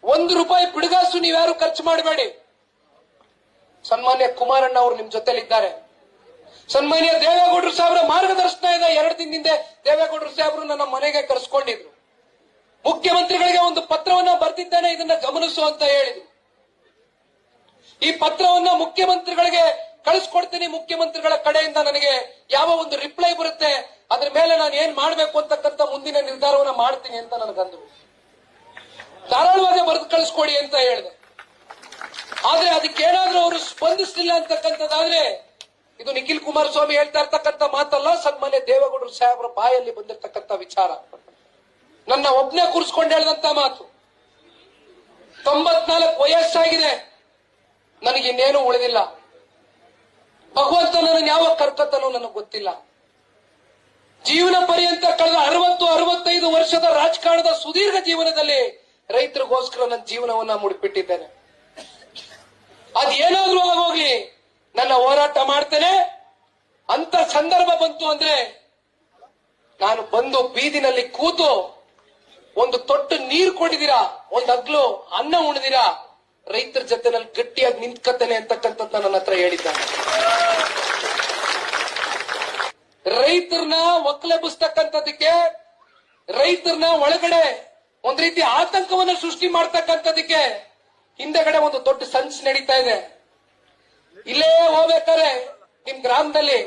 ₹1 ಬಿಡುಗಾಸು ನೀವ್ಯಾರು ಖರ್ಚು ಮಾಡಬೇಡಿ. ಸನ್ಮಾನ್ಯ ಕುಮಾರಣ್ಣ ಅವರು ನಿಮ್ ಜೊತೆಲಿದ್ದಾರೆ. ಸನ್ಮಾನ್ಯ ದೇವೇಗೌಡರು ಸಾಹೇಬರ ಮಾರ್ಗದರ್ಶನ ಇದೆ. 2 ದಿನದಿಂದ ದೇವೇಗೌಡರು ಸಾಹೇಬರು ನನ್ನ ಮನೆಗೆ ಕರೆಸ್ಕೊಂಡಿದ್ರು. ಮುಖ್ಯಮಂತ್ರಿಗಳಿಗೆ ಒಂದು ಪತ್ರವನ್ನ ಬರೆದಿದ್ದೇನೆ, ಇದನ್ನ ಗಮನಿಸು ಅಂತ ಹೇಳಿದ್ರು. ಈ ಪತ್ರವನ್ನ ಮುಖ್ಯಮಂತ್ರಿಗಳಿಗೆ ಕಳಿಸ್ಕೊಡ್ತೀನಿ. ಮುಖ್ಯಮಂತ್ರಿಗಳ ಕಡೆಯಿಂದ ನನಗೆ ಯಾವ ಒಂದು ರಿಪ್ಲೈ ಬರುತ್ತೆ ಅದ್ರ ಮೇಲೆ ನಾನು ಏನ್ ಮಾಡ್ಬೇಕು ಅಂತಕ್ಕಂಥ ಮುಂದಿನ ನಿರ್ಧಾರವನ್ನ ಮಾಡ್ತೀನಿ ಅಂತ ನನಗಂದ್ರು. ಧಾರಾಳವಾಗಿ ಬರೆದು ಕಳಿಸ್ಕೊಡಿ ಅಂತ ಹೇಳಿದೆ. ಆದ್ರೆ ಅದಕ್ಕೇನಾದ್ರೂ ಅವರು ಸ್ಪಂದಿಸಲಿಲ್ಲ ಅಂತಕ್ಕಂಥದ್ದಾದ್ರೆ ಇದು ನಿಖಿಲ್ ಕುಮಾರಸ್ವಾಮಿ ಹೇಳ್ತಾ ಇರ್ತಕ್ಕಂಥ ಮಾತಲ್ಲ, ಸನ್ಮಾನ್ಯ ದೇವೇಗೌಡರು ಸಾಹೇಬರ ಬಾಯಲ್ಲಿ ಬಂದಿರತಕ್ಕಂಥ ವಿಚಾರ. ನನ್ನ ಒಬ್ನೇ ಕೂರಿಸ್ಕೊಂಡು ಹೇಳಿದಂತ ಮಾತು. 94 ವಯಸ್ಸಾಗಿದೆ, ನನಗಿನ್ನೇನು ಉಳಿದಿಲ್ಲ. ಭಗವಂತ ನನ್ನ ಯಾವ ಕರ್ಕತ್ತನೂ ನನಗೆ ಗೊತ್ತಿಲ್ಲ. ಜೀವನ ಪರ್ಯಂತ ಕಳೆದ 60-65 ವರ್ಷದ ರಾಜಕಾರಣದ ಸುದೀರ್ಘ ಜೀವನದಲ್ಲಿ ರೈತರಿಗೋಸ್ಕರ ನನ್ನ ಜೀವನವನ್ನ ಮುಡಿಪಿಟ್ಟಿದ್ದೇನೆ. ಅದೇನಾದ್ರೂ ಆಗೋಗ್ಲಿ, ನನ್ನ ಹೋರಾಟ ಮಾಡ್ತೇನೆ. ಅಂತ ಸಂದರ್ಭ ಬಂತು ಅಂದ್ರೆ ನಾನು ಬಂದು ಬೀದಿನಲ್ಲಿ ಕೂತು ಒಂದು ತೊಟ್ಟು ನೀರು ಕೊಡಿದಿರಾ, ಒಂದು ಹಗ್ಲು ಅನ್ನ ಉಣಿದಿರಾ, ರೈತರ ಜೊತೆನಲ್ಲಿ ಗಟ್ಟಿಯಾಗಿ ನಿಂತ್ಕತ್ತೇನೆ ಅಂತಕ್ಕಂಥದ್ದು ನನ್ನ ಹತ್ರ ಹೇಳಿದ್ದಾನೆ. ರೈತರನ್ನ ಒಕ್ಕಲೆಬ್ಬಿಸ್ತಕ್ಕಂಥದಕ್ಕೆ, ರೈತರನ್ನ ಒಳಗಡೆ ಒಂದ್ ರೀತಿ ಆತಂಕವನ್ನ ಸೃಷ್ಟಿ ಮಾಡ್ತಕ್ಕಂಥದಕ್ಕೆ ಹಿಂದೆಗಡೆ ಒಂದು ದೊಡ್ಡ ಸಂಚು ನಡೀತಾ ಇದೆ. ಇಲ್ಲೇ ಹೋಗ್ಬೇಕಾರೆ ನಿಮ್ ಗ್ರಾಮದಲ್ಲಿ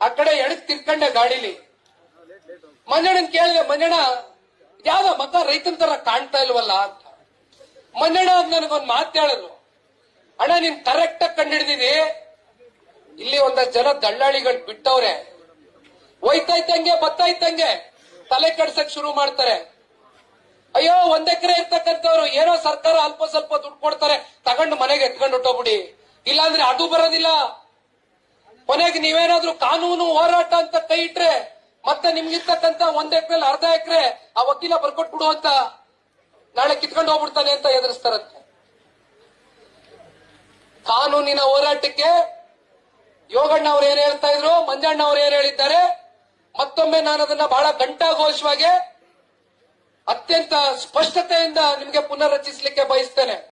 ಆ ಕಡೆ ಎಡಕ್ ತಿರ್ಕೊಂಡೆ ಗಾಡಿಲಿ. ಮಂಜಣ್ಣನ್ ಕೇಳಿದೆ, ಮಂಜಣ್ಣ ಯಾವ್ದ ಮಗ ರೈತನ ತರ ಕಾಣ್ತಾ ಇಲ್ವಲ್ಲ ಅಂತ. ಮಂಜಣ್ಣ ನನಗೊಂದು ಮಾತು ಹೇಳಿದ್ರು, ಅಣ್ಣ ನೀನ್ ಕರೆಕ್ಟ್ ಆಗಿ ಕಂಡಿಡ್ದಿದಿ, ಇಲ್ಲಿ ಒಂದಷ್ಟು ಜನ ದಳ್ಳಾಳಿಗಳು ಬಿಟ್ಟವ್ರೆ, ಹೋಯ್ತಾ ಇದ್ದಂಗೆ ಬರ್ತಾ ಇದ್ದಂಗೆ ತಲೆ ಕೆಡ್ಸಕ್ ಶುರು ಮಾಡ್ತಾರೆ. ಅಯ್ಯೋ 1 ಎಕರೆ ಇರ್ತಕ್ಕಂಥವ್ರು ಏನೋ ಸರ್ಕಾರ ಅಲ್ಪ ಸ್ವಲ್ಪ ದುಡ್ಡು ಕೊಡ್ತಾರೆ, ತಗೊಂಡು ಮನೆಗೆ ಎತ್ಕೊಂಡು ಹೊಟ್ಟೋಗ್ಬಿಡಿ, ಇಲ್ಲಾಂದ್ರೆ ಅದು ಬರೋದಿಲ್ಲ. ಕೊನೆಗೆ ನೀವೇನಾದ್ರೂ ಕಾನೂನು ಹೋರಾಟ ಅಂತ ಕೈ ಇಟ್ರೆ ಮತ್ತೆ ನಿಮ್ಗಿರ್ತಕ್ಕಂಥ 1 ಎಕರೆ ಅರ್ಧ ಎಕರೆ ಆ ವಕೀಲ ಬರ್ಕೊಟ್ಬಿಡು ಅಂತ ನಾಳೆ ಕಿತ್ಕೊಂಡು ಹೋಗ್ಬಿಡ್ತಾನೆ ಅಂತ ಎದುರಿಸ್ತಾರಂತೆ. ಕಾನೂನಿನ ಹೋರಾಟಕ್ಕೆ ಯೋಗಣ್ಣ ಅವ್ರು ಏನ್ ಹೇಳ್ತಾ ಇದ್ರು, ಮಂಜಣ್ಣ ಅವ್ರು ಏನ್ ಹೇಳಿದ್ದಾರೆ, ಮತ್ತೊಮ್ಮೆ ನಾನು ಅದನ್ನ ಬಹಳ ಘಂಟಾಘೋಷವಾಗಿ ಅತ್ಯಂತ ಸ್ಪಷ್ಟತೆಯಿಂದ ನಿಮ್ಗೆ ಪುನರ್ರಚಿಸಲಿಕ್ಕೆ ಬಯಸ್ತೇನೆ.